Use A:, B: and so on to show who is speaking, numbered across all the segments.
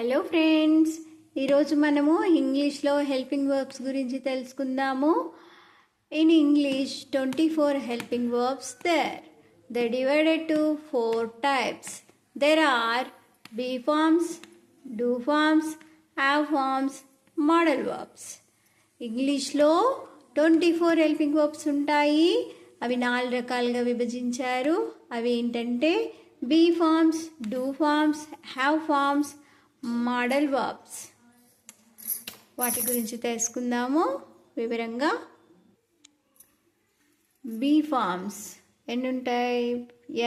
A: Hello friends, ఈరోజు మనము ఇంగ్లీష్లో హెల్పింగ్ వర్బ్స్ గురించి తెలుసుకుందాము. In English 24 helping verbs there. They divided to 4 types. There are be forms, do forms, have forms, modal verbs. ఇంగ్లీష్లో 24 helping verbs ఉంటాయి. అవి 4 రకాలుగా విభజించారు. అవి ఏంటంటే be forms, do forms, have forms, modal verbs. వాటి గురించి తెలుసుకుందాము వివరంగా. బీ ఫార్మ్స్ ఎన్ని ఉంటాయి?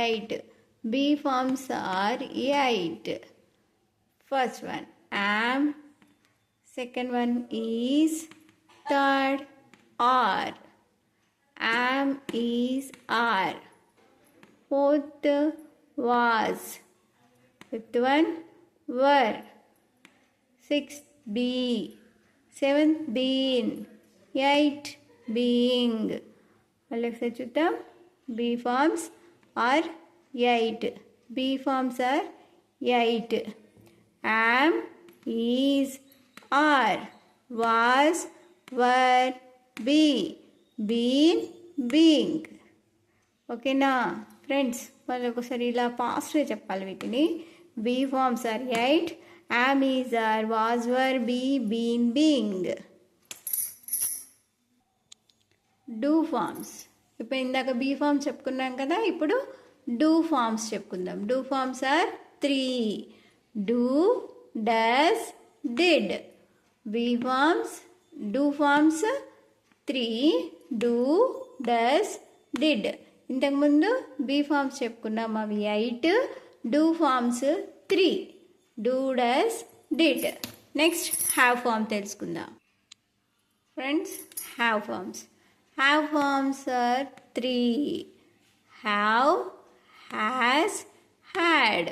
A: 8. Be forms are 8. First one am, second one is, third are, am is are, fourth was, fifth one were, sixth be, seventh been, eighth being. Alexa chuddam. B forms are 8. B forms are 8. Am, is, are, was, were, be, been, being. ఓకేనా friends? మళ్ళీ ఒకసారి ఇలా ఫాస్ట్గా చెప్పాలి వీటిని. Be forms are 8. Am, is, are, was, were, be, been, being. Do forms. ఇప్పుడు ఇందాక be forms చెప్పుకున్నాం కదా, ఇప్పుడు డూ ఫార్మ్స్ చెప్పుకుందాం. Do forms are 3. Do, does, did. Be forms, do forms 3. Do, does, did. ఇంతకుముందు బీ ఫార్మ్స్ చెప్పుకున్నాం, అవి 8. Do forms 3. Do, does, did. Next have form తెలుసుకుందాం friends. Have forms. Have forms are 3. Have, has, had.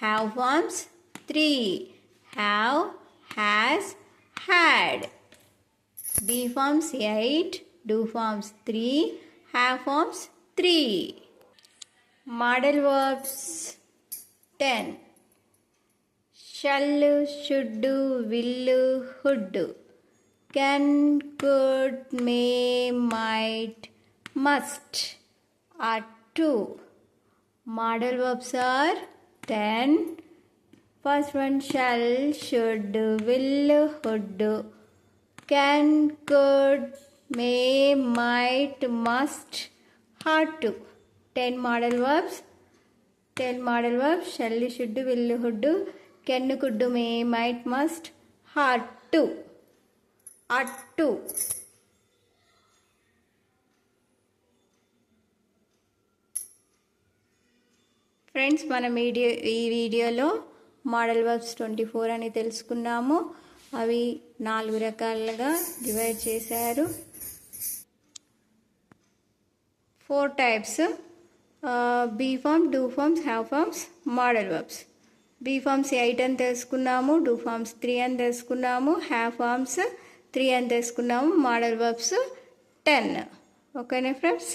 A: Have forms 3. Have, has, had. Be forms 8. Do forms 3. Have forms 3. Modal verbs 10. Shall, should, will, would, can, could, may, might, must are 2. Modal verbs are 10. First one shall, should, will, would, can, could, may, might, must, ought to. 10 modal verbs. 10 modal verbs: shall, should, will, would, can, could, may, might, must, ought to. Ought to. Friends, మనం ఈ వీడియోలో modal verbs 24 అని తెలుసుకున్నాము. అవి 4 రకాలుగా divide చేశారు. 4 types: be form, do forms, have forms, modal verbs. Be forms 8 అని తెలుసుకున్నాము. డూ ఫార్మ్స్ 3 అని తెలుసుకున్నాము. హ్యావ్ ఫార్మ్స్ 3 అని తెలుసుకున్నాము. Model verbs 10. ఓకేనా ఫ్రెండ్స్?